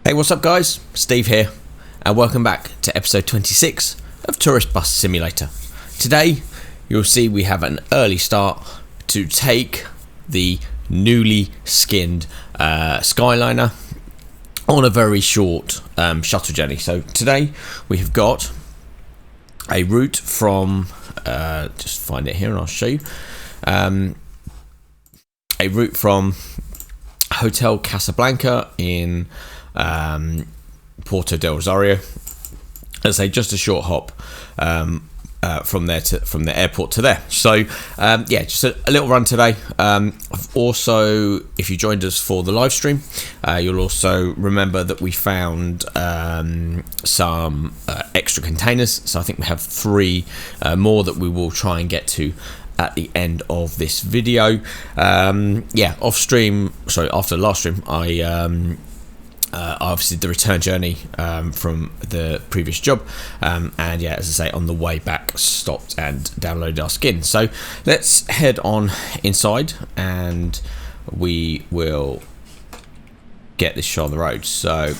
Hey, what's up guys? Steve here, and welcome back to episode 26 of Tourist Bus Simulator. Today, you'll see we have an early start to take the newly skinned Skyliner on a very short shuttle journey. So today, we have got a route from, just find it here and I'll show you, a route from Hotel Casablanca in Puerto del Rosario. Let's say just a short hop from the airport to there. So yeah, just a little run today. I've also, if you joined us for the live stream, you'll also remember that we found some extra containers. So I think we have 3 more that we will try and get to at the end of this video. Yeah, off stream, sorry, after the last stream, I obviously the return journey from the previous job, and yeah, as I say, on the way back stopped and downloaded our skin. So let's head on inside and we will get this show on the road. So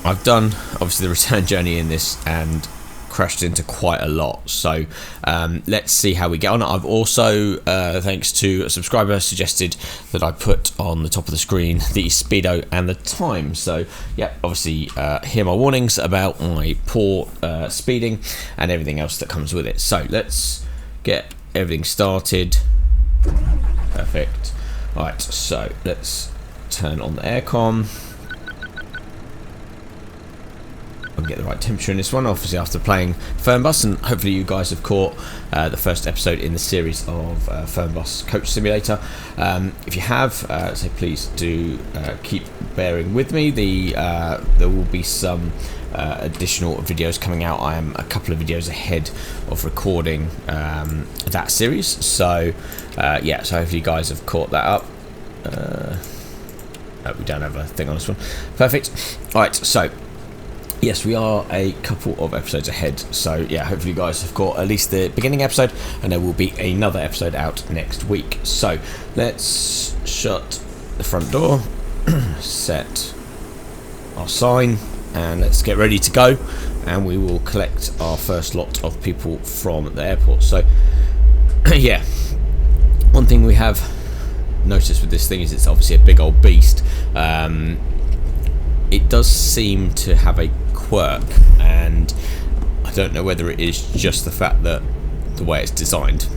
I've done obviously the return journey in this and crashed into quite a lot, so let's see how we get on. I've also, thanks to a subscriber, suggested that I put on the top of the screen the speedo and the time. So yeah, obviously hear my warnings about my poor speeding and everything else that comes with it. So let's get everything started. Perfect. Alright, so let's turn on the aircon and get the right temperature in this one, obviously after playing Fernbus, and hopefully you guys have caught the first episode in the series of Fernbus Coach Simulator. If you have, so please do keep bearing with me. There will be some additional videos coming out. I am a couple of videos ahead of recording that series, so yeah, so hopefully you guys have caught that up. No, we don't have a thing on this one. Perfect. Alright, so yes, we are a couple of episodes ahead, so yeah, hopefully you guys have got at least the beginning episode, and there will be another episode out next week. So let's shut the front door, set our sign, and let's get ready to go, and we will collect our first lot of people from the airport. So yeah, one thing we have noticed with this thing is it's obviously a big old beast. It does seem to have a quirk, and I don't know whether it is just the fact that the way it's designed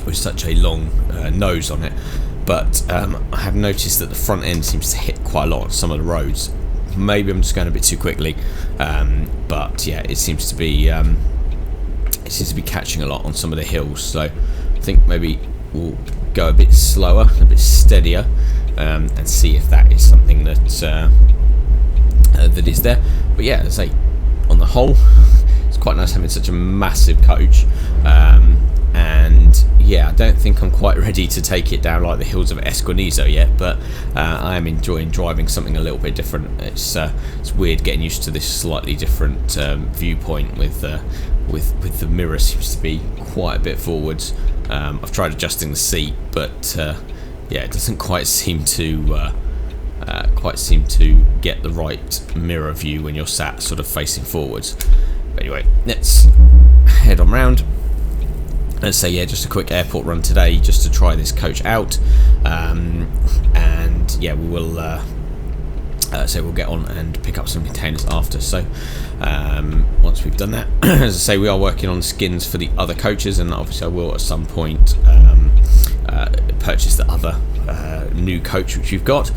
with such a long nose on it, but I have noticed that the front end seems to hit quite a lot on some of the roads. Maybe I'm just going a bit too quickly, but yeah, it seems to be catching a lot on some of the hills. So I think maybe we'll go a bit slower, a bit steadier, and see if that is something that that is there. But yeah, as I say, on the whole, it's quite nice having such a massive coach, and yeah, I don't think I'm quite ready to take it down like the hills of Esquinizo yet, but I am enjoying driving something a little bit different. It's weird getting used to this slightly different viewpoint with the mirror seems to be quite a bit forwards. I've tried adjusting the seat, but yeah, it doesn't quite seem to get the right mirror view when you're sat sort of facing forwards. But anyway, let's head on round. Let's say, yeah, just a quick airport run today just to try this coach out, and yeah, we will so we'll get on and pick up some containers after. So once we've done that, as I say, we are working on skins for the other coaches, and obviously I will at some point purchase the other new coach which you've got,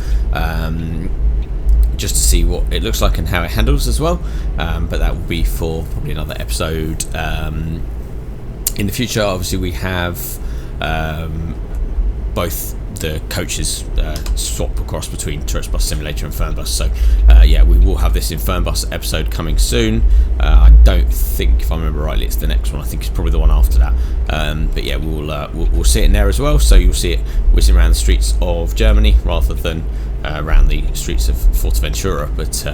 just to see what it looks like and how it handles as well, but that will be for probably another episode in the future. Obviously we have both the coaches swap across between Tourist Bus Simulator and Fernbus, so yeah, we will have this in Fernbus episode coming soon. I don't think, if I remember rightly, it's the next one. I think it's probably the one after that, but yeah, we'll see it in there as well, so you'll see it whizzing around the streets of Germany rather than around the streets of Forteventura. But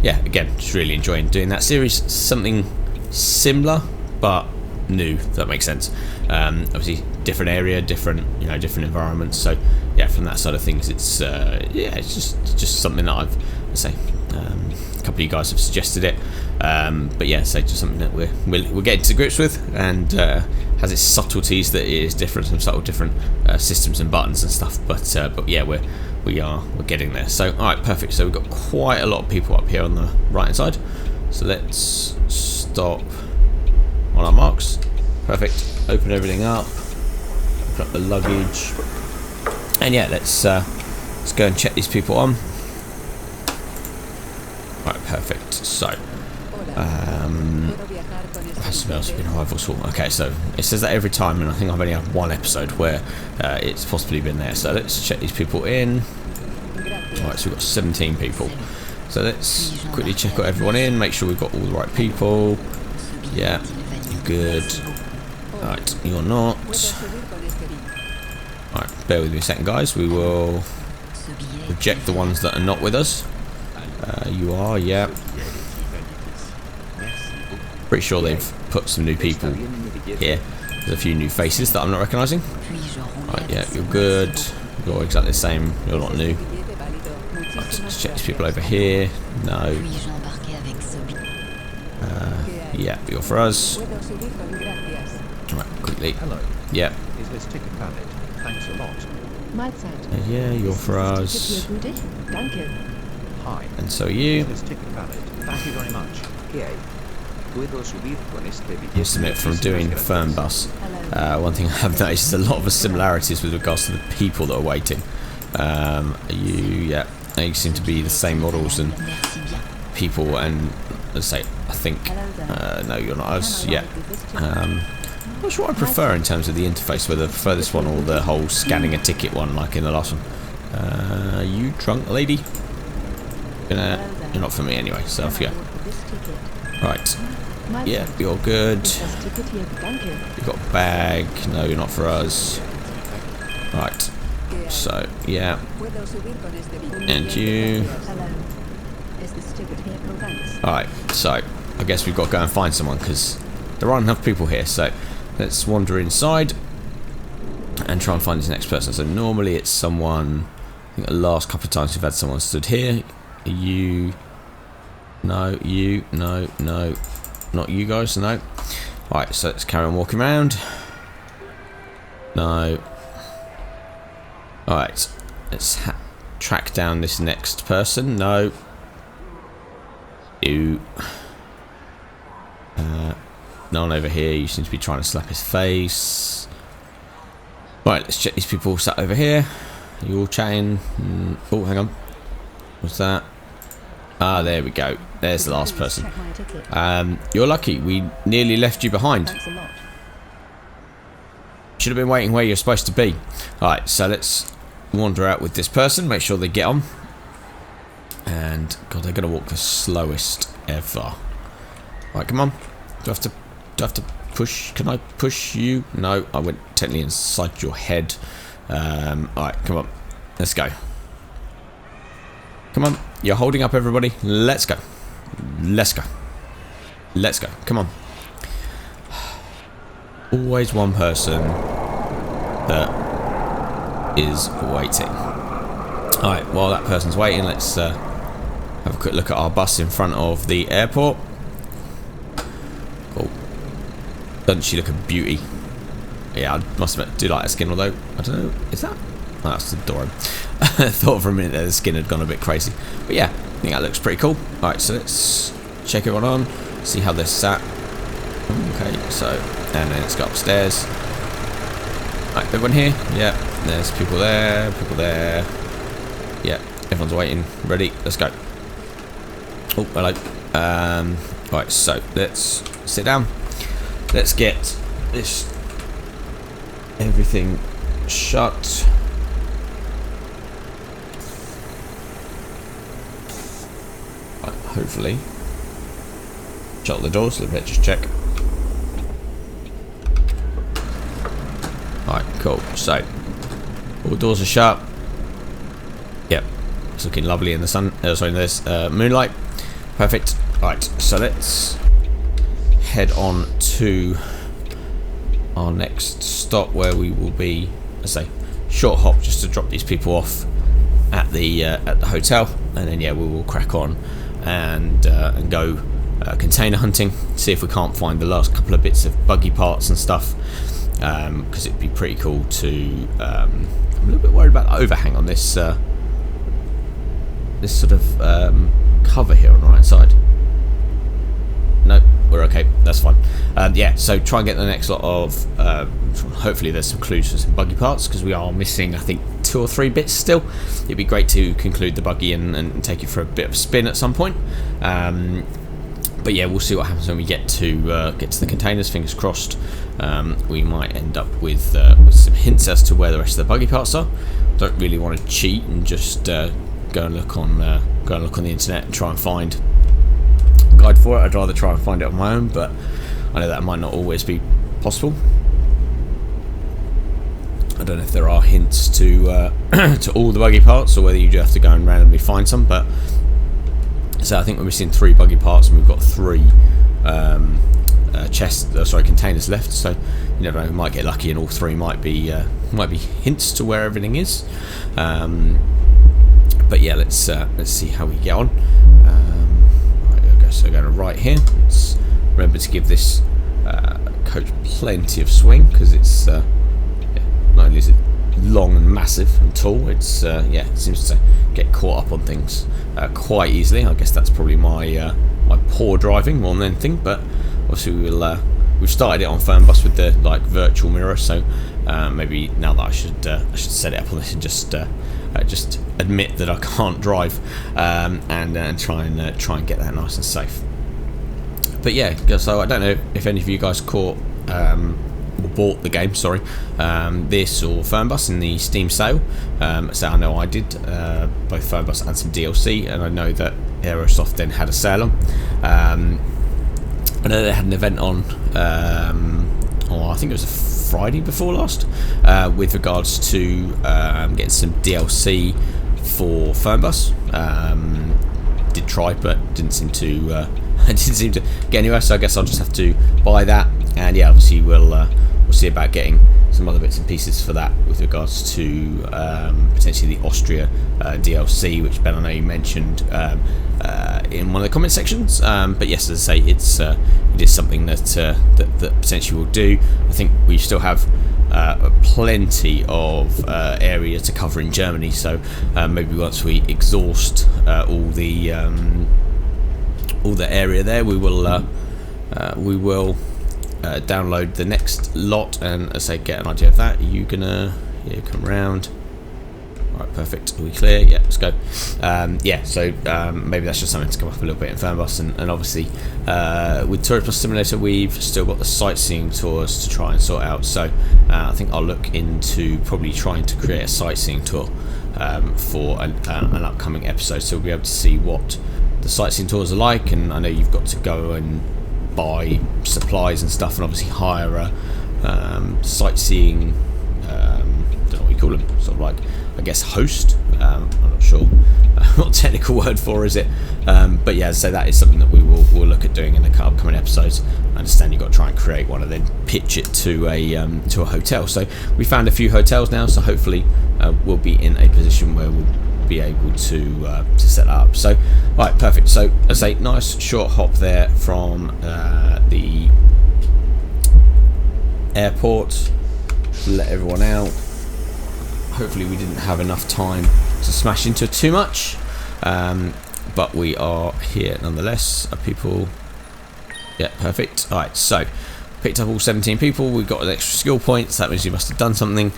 yeah, again, just really enjoying doing that series. Something similar but new. If that makes sense. Obviously, different area, different different environments. So yeah, from that side of things, it's yeah, it's just something that I've a couple of you guys have suggested it. But yeah, so just something that we're getting to grips with, and has its subtleties that it is different, some subtle different systems and buttons and stuff. But yeah, we're getting there. So alright, perfect. So we've got quite a lot of people up here on the right hand side. So let's stop on our marks. Perfect. Open everything up. Open up the luggage. And yeah, let's go and check these people on. Right, perfect. So has been arrivals for. Okay, so it says that every time, and I think I've only had one episode where it's possibly been there. So let's check these people in. Alright, so we've got 17 people. So let's quickly check out everyone in, make sure we've got all the right people. Yeah, good. Alright, you're not. Alright, bear with me a second, guys. We will reject the ones that are not with us. You are, yeah. Pretty sure they've put some new people here. There's a few new faces that I'm not recognising. Right, yeah, you're good. You're exactly the same. You're not new. Right, let's check these people over here. No. Yeah, you're for us. Right, quickly. Hello. Yeah. Is this ticket valid? Thanks a lot. Yeah, you're for us. Hi. And so you. Is this ticket valid? Thank you very much. I must admit, from doing Fernbus, one thing I have noticed is a lot of the similarities with regards to the people that are waiting. Yeah, they seem to be the same models and people, and let's say, I think, no, you're not us, yeah. I'm not sure what I prefer in terms of the interface, whether I prefer this one or the whole scanning a ticket one like in the last one. You drunk lady? You're not for me anyway, so off you go. Right. Yeah, you're good. You've got a bag. No, you're not for us. Right. So, yeah. And you. Alright, so I guess we've got to go and find someone because there aren't enough people here. So let's wander inside and try and find this next person. So normally it's someone. I think the last couple of times we've had someone stood here. You. No, you. No, no. Not you guys, no. Right, so let's carry on walking around. No. Alright, let's track down this next person. No. You. No one over here. You seem to be trying to slap his face. Right, let's check these people sat over here. Are you all chatting? Oh, hang on. What's that? Ah, there we go. There's the last person. You're lucky. We nearly left you behind. Should have been waiting where you're supposed to be. Alright, so let's wander out with this person. Make sure they get on. And, God, they're going to walk the slowest ever. Right, come on. Do I have to push? Can I push you? No, I went technically inside your head. Alright, come on. Let's go. Come on, you're holding up everybody. Let's go. Let's go. Let's go. Come on. Always one person that is waiting. Alright, while that person's waiting, let's have a quick look at our bus in front of the airport. Cool. Doesn't she look a beauty? Yeah, I must admit, do like her skin, although, I don't know, is that? Oh, that's adorable. I thought for a minute that the skin had gone a bit crazy. But yeah, I think that looks pretty cool. Alright, so let's check everyone on, see how they're sat. Okay, so, and then let's go upstairs. Alright, everyone here? Yeah, there's people there, people there. Yeah, everyone's waiting, ready, let's go. Oh, hello. Right, so let's sit down. Let's get this everything shut. Right, hopefully. Shut the doors, so let's just check. Alright, cool. So all the doors are shut. Yep. It's looking lovely in the sun. Sorry, in this moonlight. Perfect. Alright, so let's head on to our next stop, where we will be, as I say, short hop just to drop these people off at the hotel, and then yeah, we will crack on and go container hunting, see if we can't find the last couple of bits of buggy parts and stuff, because it'd be pretty cool to I'm a little bit worried about the overhang on this this sort of cover here on the right side. No, we're okay, that's fine. Yeah, so try and get the next lot of hopefully there's some clues for some buggy parts, because we are missing, I think, 2 or 3 bits still. It'd be great to conclude the buggy and take it for a bit of a spin at some point. But yeah, we'll see what happens when we get to the containers. Fingers crossed. We might end up with some hints as to where the rest of the buggy parts are. Don't really want to cheat and just go and look on the internet and try and find a guide for it. I'd rather try and find it on my own, but I know that might not always be possible. I don't know if there are hints to to all the buggy parts, or whether you just have to go and randomly find some. But so I think we're missing 3 buggy parts, and we've got 3 containers left. So you never know, we might get lucky, and all 3 might be hints to where everything is. But yeah, let's see how we get on. Right, okay, so going to right here. Let's remember to give this coach plenty of swing, because it's not only is it long and massive and tall, it's yeah, it seems to get caught up on things quite easily. I guess that's probably my my poor driving more than anything. But obviously we've started it on firm bus with the virtual mirror, so maybe now that I should set it up on this and just admit that I can't drive, and try and get that nice and safe. But yeah, so I don't know if any of you guys caught or bought the game, sorry, this or Fernbus in the Steam sale. So I know I did both Fernbus and some DLC, and I know that Aerosoft then had a sale on. I know they had an event on, I think it was a Friday before last, with regards to getting some DLC for Fernbus. Did try, but didn't seem to get anywhere. So I guess I'll just have to buy that, and yeah, obviously we'll see about getting some other bits and pieces for that with regards to potentially the Austria DLC, which Ben, I know you mentioned in one of the comment sections. But yes, as I say, it is something that potentially we'll do. I think we still have plenty of area to cover in Germany, so maybe once we exhaust all the area there, we will download the next lot, and as I say, get an idea of that. You gonna come round? Alright, perfect. Are we clear? Yeah, let's go. Yeah, so maybe that's just something to come up a little bit in Fernbus, and obviously with Tourist Bus Simulator we've still got the sightseeing tours to try and sort out. So I think I'll look into probably trying to create a sightseeing tour for an upcoming episode, so we'll be able to see what the sightseeing tours are like. And I know you've got to go and buy supplies and stuff, and obviously hire a sightseeing, don't know what you call them, sort of like, I guess, host. I'm not sure what technical word for is it, but yeah, so that is something that we'll look at doing in the upcoming episodes. I understand you've got to try and create one and then pitch it to a hotel. So we found a few hotels now, so hopefully we'll be in a position where we'll be able to set that up. So right, perfect. So as I say, nice short hop there from the airport. Let everyone out. Hopefully we didn't have enough time to smash into too much, but we are here nonetheless. Are people? Yeah, perfect. Alright, so picked up all 17 people. We've got an extra skill points. That means you must have done something.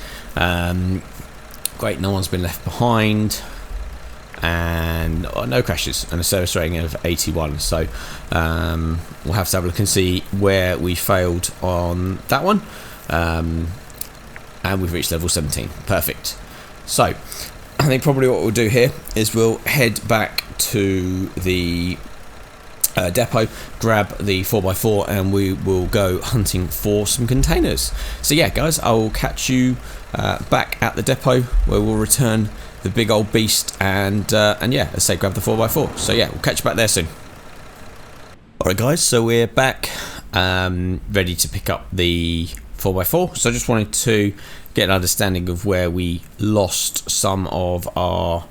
Great, no one's been left behind, and no crashes, and a service rating of 81. So we'll have to have a look and see where we failed on that one. And we've reached level 17. Perfect. So I think probably what we'll do here is we'll head back to the depot, grab the 4x4, and we will go hunting for some containers. So yeah, guys, I will catch you back at the depot, where we'll return the big old beast, and yeah, let's say grab the 4x4. So yeah, we'll catch you back there soon. Alright guys, so we're back, ready to pick up the 4x4. So I just wanted to get an understanding of where we lost some of our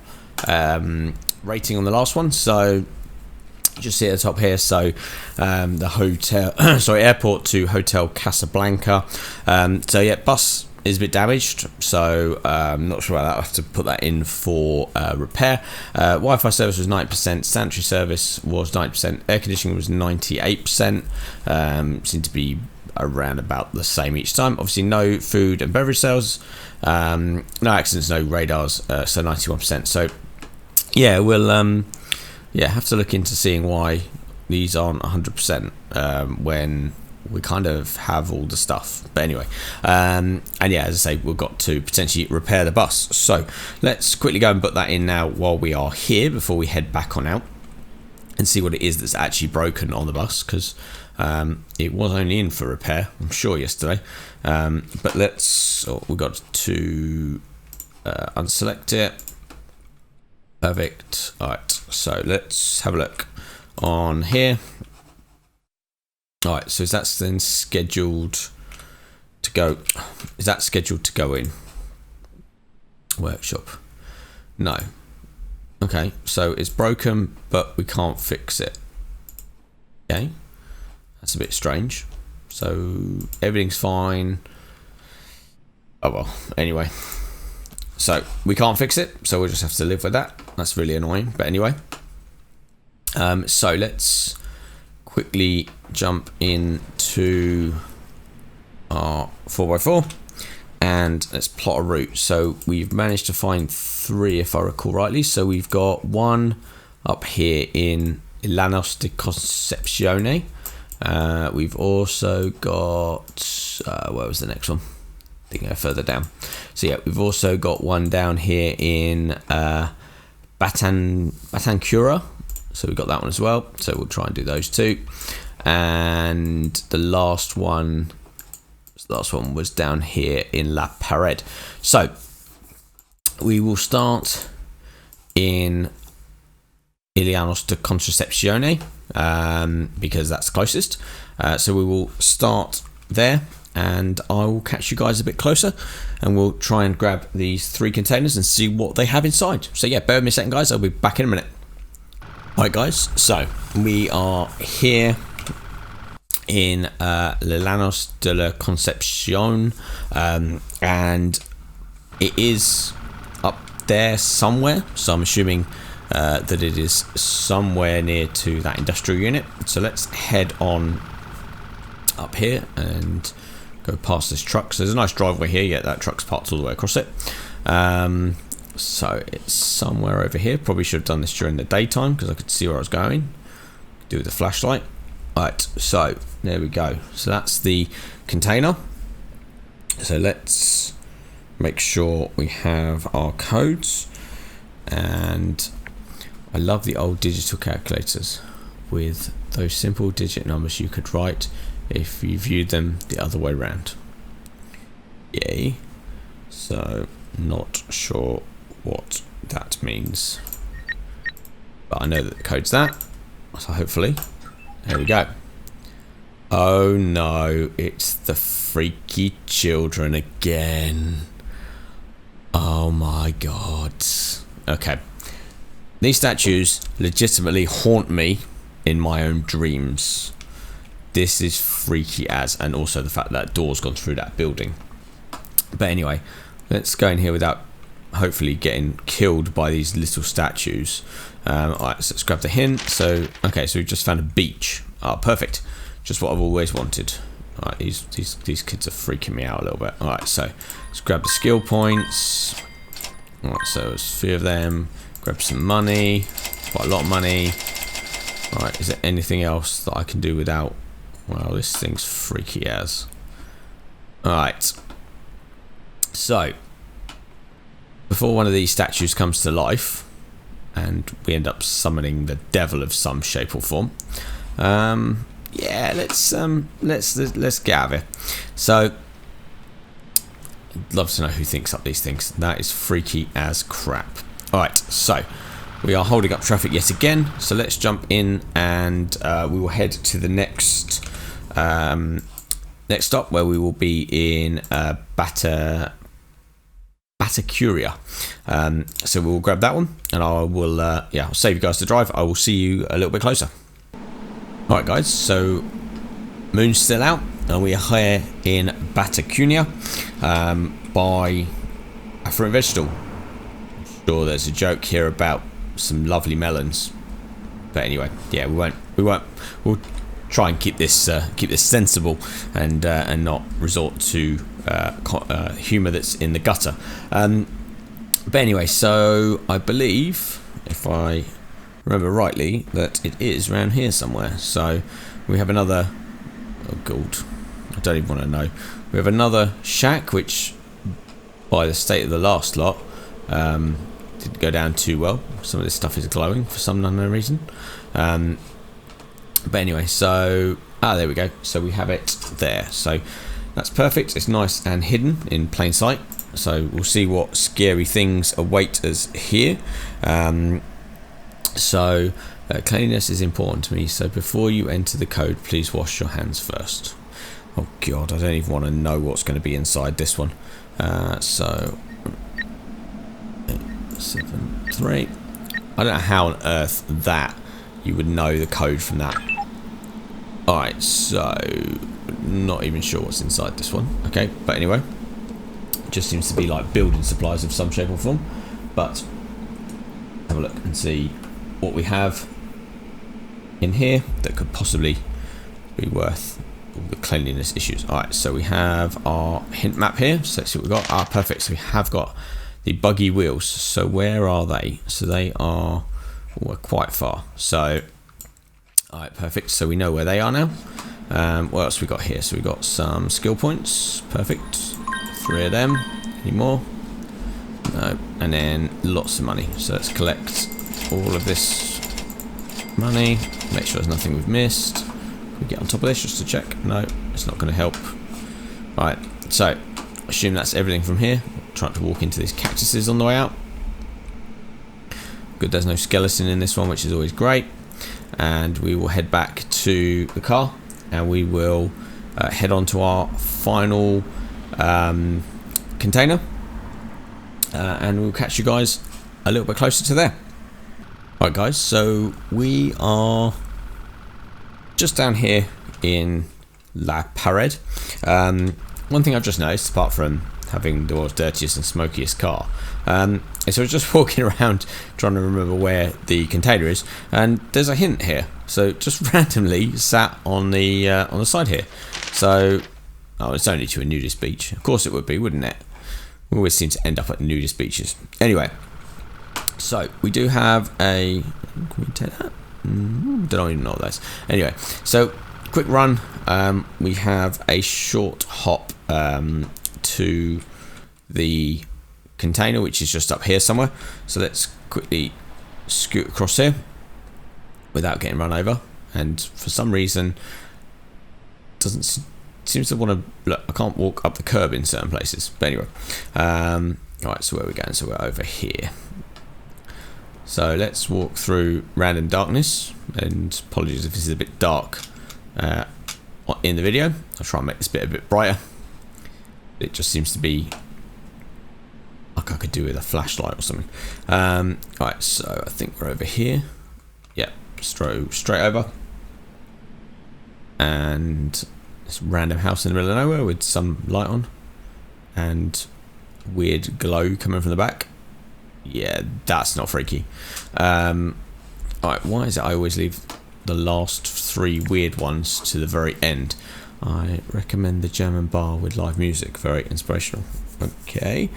rating on the last one. So just see at the top here, so the hotel airport to Hotel Casablanca. So yeah, bus is a bit damaged, so I'm not sure about that. I'll have to put that in for repair. Wi-Fi service was 90%, sanitary service was 90%, air conditioning was 98%. Seemed to be around about the same each time. Obviously no food and beverage sales, no accidents, no radars, so 91%. So yeah, we'll have to look into seeing why these aren't 100% when we kind of have all the stuff. But anyway, and yeah, as I say, we've got to potentially repair the bus. So let's quickly go and put that in now while we are here before we head back on out and see what it is that's actually broken on the bus, because it was only in for repair, I'm sure, yesterday. But we've got to unselect it. Perfect. Alright, so let's have a look on here. Alright, so is that then scheduled to go? Is that scheduled to go in? Workshop. No. Okay, so it's broken, but we can't fix it. Okay, that's a bit strange. So everything's fine. Oh well, anyway. So we can't fix it, so we'll just have to live with that. That's really annoying, but anyway. So let's quickly jump into our 4x4 and let's plot a route. So we've managed to find 3, if I recall rightly. So we've got one up here in Llanos de Concepcione. We've also got where was the next one? I think further down. So yeah, we've also got one down here in Batancura. So we've got that one as well. So we'll try and do those two. And the last one was down here in La Pared. So we will start in Llanos de Concepcione because that's closest. So we will start there, and I will catch you guys a bit closer, and we'll try and grab these 3 containers and see what they have inside. So yeah, bear with me a second, guys. I'll be back in a minute. Alright guys, so we are here in Llanos de la Concepcion, and it is up there somewhere, so I'm assuming that it is somewhere near to that industrial unit. So let's head on up here and go past this truck. So there's a nice driveway here. Yeah, that truck's parked all the way across it. So it's somewhere over here. Probably should have done this during the daytime because I could see where I was going. Do with the flashlight. Right, so there we go. So that's the container. So let's make sure we have our codes. And I love the old digital calculators with those simple digit numbers you could write if you viewed them the other way around. Yay. So not sure what that means, but I know that the code's that, so hopefully there we go. Oh no, it's the freaky children again. Oh my god. Okay, these statues legitimately haunt me in my own dreams. This is freaky as, and also the fact that door's gone through that building. But anyway, let's go in here without hopefully getting killed by these little statues. Alright, so let's grab the hint. So okay, so we've just found a beach. Oh, perfect. Just what I've always wanted. Alright, these kids are freaking me out a little bit. Alright, so let's grab the skill points. Alright, so there's 3 of them. Grab some money. Quite a lot of money. Alright, is there anything else that I can do without? Well, this thing's freaky as. Alright. So, before one of these statues comes to life, and we end up summoning the devil of some shape or form, yeah, let's get out of here. So, I'd love to know who thinks up these things. That is freaky as crap. All right, so we are holding up traffic yet again. So let's jump in, and we will head to the next next stop, where we will be in Batacuria. So we'll grab that one, and I will I'll save you guys to drive. I will see you a little bit closer. Alright guys, so moon's still out, and we are here in Batacuria by a fruit and vegetable. I'm sure there's a joke here about some lovely melons, but anyway, yeah, we'll try and keep this sensible and not resort to humour that's in the gutter. But anyway, so I believe, if I remember rightly, that it is around here somewhere. So we have another, oh god, I don't even want to know. We have another shack, which by the state of the last lot didn't go down too well. Some of this stuff is glowing for some unknown reason. But anyway, so there we go. So we have it there. So that's perfect. It's nice and hidden in plain sight. So we'll see what scary things await us here. So cleanliness is important to me. So before you enter the code, please wash your hands first. Oh god, I don't even want to know what's going to be inside this one. So 873. I don't know how on earth that you would know the code from that. Alright, so not even sure what's inside this one. Okay, but anyway, it just seems to be like building supplies of some shape or form. But have a look and see what we have in here that could possibly be worth all the cleanliness issues. Alright, so we have our hint map here. So let's see what we've got. Perfect. So we have got the buggy wheels. So where are they? So they are quite far. So alright, perfect. So we know where they are now. What else we got here? So we got some skill points. Perfect. 3 of them. Any more? No. And then lots of money. So let's collect all of this money. Make sure there's nothing we've missed. Can we get on top of this just to check? No, it's not going to help. Right. So assume that's everything from here. Trying to walk into these cactuses on the way out. Good, there's no skeleton in this one, which is always great. And we will head back to the car, and we will head on to our final container, and we'll catch you guys a little bit closer to there. Alright guys, so we are just down here in La Parade. One thing I've just noticed, apart from having the world's dirtiest and smokiest car, so I was just walking around trying to remember where the container is, and there's a hint here. So just randomly sat on the side here. So it's only to a nudist beach. Of course it would be, wouldn't it? We always seem to end up at nudist beaches. Anyway, so we do have a. Can we take that? Don't even know what that is. Anyway, so quick run. We have a short hop to the container, which is just up here somewhere. So let's quickly scoot across here without getting run over. And for some reason, seems to want to look. I can't walk up the curb in certain places. But anyway, right. So where are we going? So we're over here. So let's walk through random darkness. And apologies if this is a bit dark in the video. I'll try and make this bit a bit brighter. It just seems to be like I could do with a flashlight or something. Alright, so I think we're over here. Yeah, straight over. And this random house in the middle of nowhere with some light on. And weird glow coming from the back. Yeah, that's not freaky. Alright, why is it I always leave the last 3 weird ones to the very end? I recommend the German bar with live music. Very inspirational. Okay.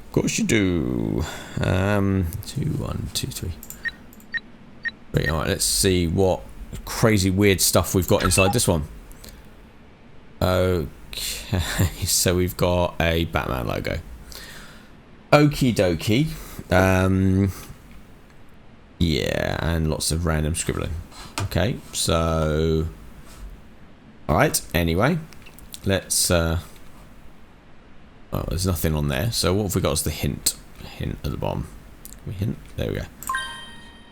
Of course you do. 2, 1, 2, 3. Right, alright, let's see what crazy weird stuff we've got inside this one. Okay, so we've got a Batman logo. Okie dokie. Yeah, and lots of random scribbling. Okay, so alright, anyway, let's oh, there's nothing on there. So what have we got as the hint? Hint at the bottom. Can we hint? There we go.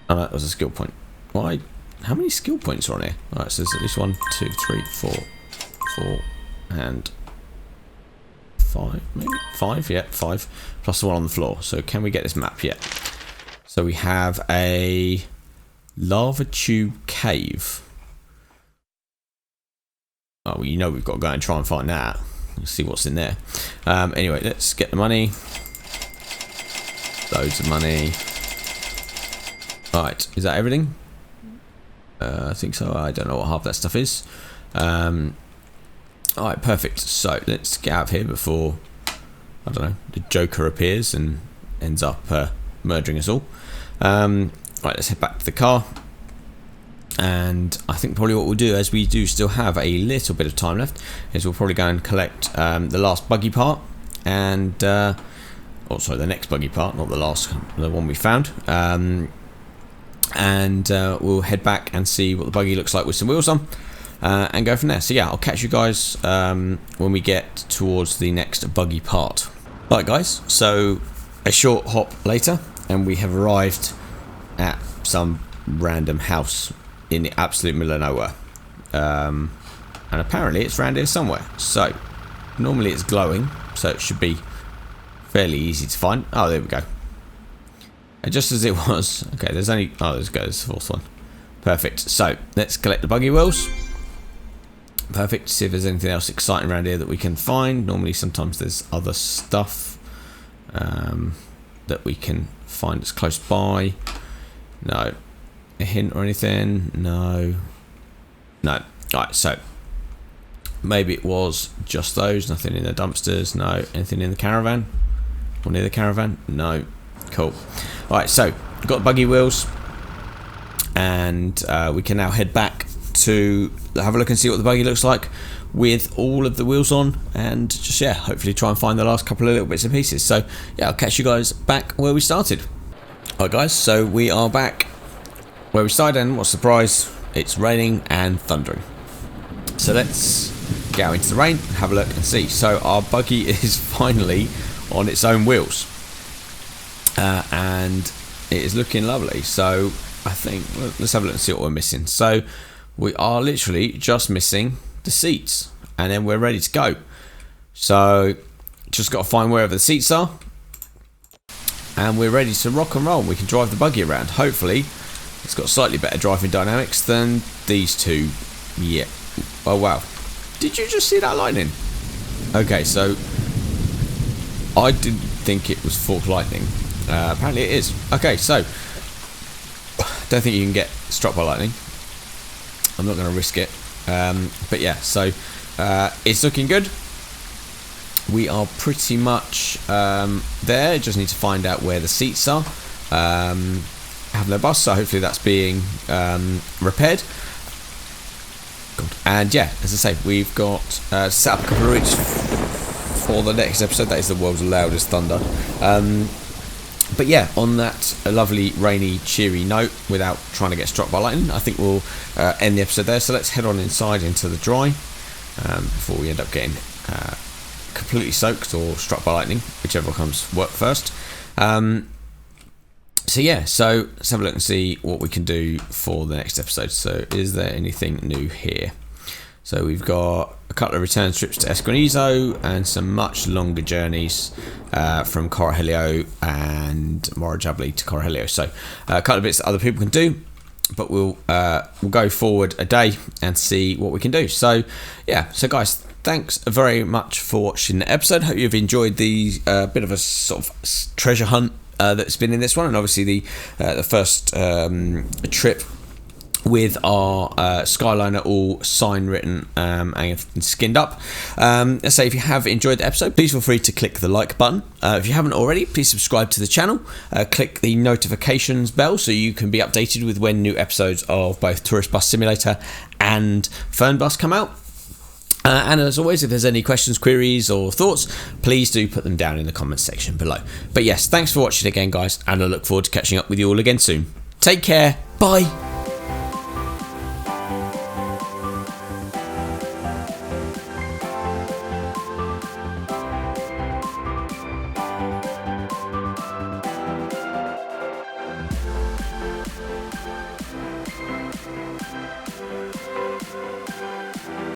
Oh, that was a skill point. Why? How many skill points are on here? Alright, so there's at least 1, 2, 3, 4, 4, and 5, maybe 5, yeah, 5 plus the one on the floor. So can we get this map yet? So we have a lava tube cave. Oh, well, you know we've got to go and try and find that. Let's see what's in there. Anyway, let's get the money. Loads of money. Right, is that everything? I think so. I don't know what half that stuff is. Alright, perfect. So let's get out of here before, I don't know, the Joker appears and ends up murdering us all. Right, let's head back to the car. And I think probably what we'll do, as we do still have a little bit of time left, is we'll probably go and collect the last buggy part. And, the next buggy part, not the last, the one we found. We'll head back and see what the buggy looks like with some wheels on. And go from there. So yeah, I'll catch you guys when we get towards the next buggy part. Right guys, so a short hop later and we have arrived at some random house in the absolute middle of nowhere. And apparently it's around here somewhere. So normally it's glowing, so it should be fairly easy to find. Oh, there we go. And just as it was, okay, there's only, oh, there's the fourth one. Perfect. So let's collect the buggy wheels. Perfect. See if there's anything else exciting around here that we can find. Normally, sometimes there's other stuff that we can find that's close by. No. A hint or anything? No. No. Alright, so maybe it was just those. Nothing in the dumpsters. No. Anything in the caravan? Or near the caravan? No. Cool. Alright, so we've got buggy wheels. And we can now head back to have a look and see what the buggy looks like with all of the wheels on, and just, yeah, hopefully try and find the last couple of little bits and pieces. So yeah, I'll catch you guys back where we started. Alright guys, so we are back where we started, and what a surprise, it's raining and thundering. So let's get out into the rain and have a look and see. So our buggy is finally on its own wheels, and it is looking lovely. So I think, let's have a look and see what we're missing. So we are literally just missing the seats, and then we're ready to go. So just got to find wherever the seats are, and we're ready to rock and roll. We can drive the buggy around. Hopefully it's got slightly better driving dynamics than these two. Yeah. Oh wow, did you just see that lightning? Okay, so I didn't think it was forked lightning. Apparently it is. Okay, so don't think you can get struck by lightning. I'm not going to risk it, but yeah, so it's looking good. We are pretty much there. Just need to find out where the seats are. Have no bus, so hopefully that's being repaired. God. And yeah, as I say, we've got set up a couple of routes for the next episode. That is the world's loudest thunder. But yeah, on that lovely rainy cheery note, without trying to get struck by lightning, I think we'll end the episode there. So let's head on inside into the dry before we end up getting completely soaked or struck by lightning, whichever comes work first. So yeah, so let's have a look and see what we can do for the next episode. So is there anything new here? So we've got a couple of return trips to Esquinizo and some much longer journeys from Correhelio and Morajabli to Correhelio. So a couple of bits that other people can do, but we'll go forward a day and see what we can do. So yeah, so guys, thanks very much for watching the episode. Hope you've enjoyed the bit of a sort of treasure hunt that's been in this one, and obviously the first trip with our Skyliner all sign written and skinned up. So if you have enjoyed the episode, please feel free to click the like button. If you haven't already, please subscribe to the channel. Click the notifications bell so you can be updated with when new episodes of both Tourist Bus Simulator and Fern Bus come out. And as always, if there's any questions, queries or thoughts, please do put them down in the comments section below. But yes, thanks for watching again guys, and I look forward to catching up with you all again soon. Take care, bye.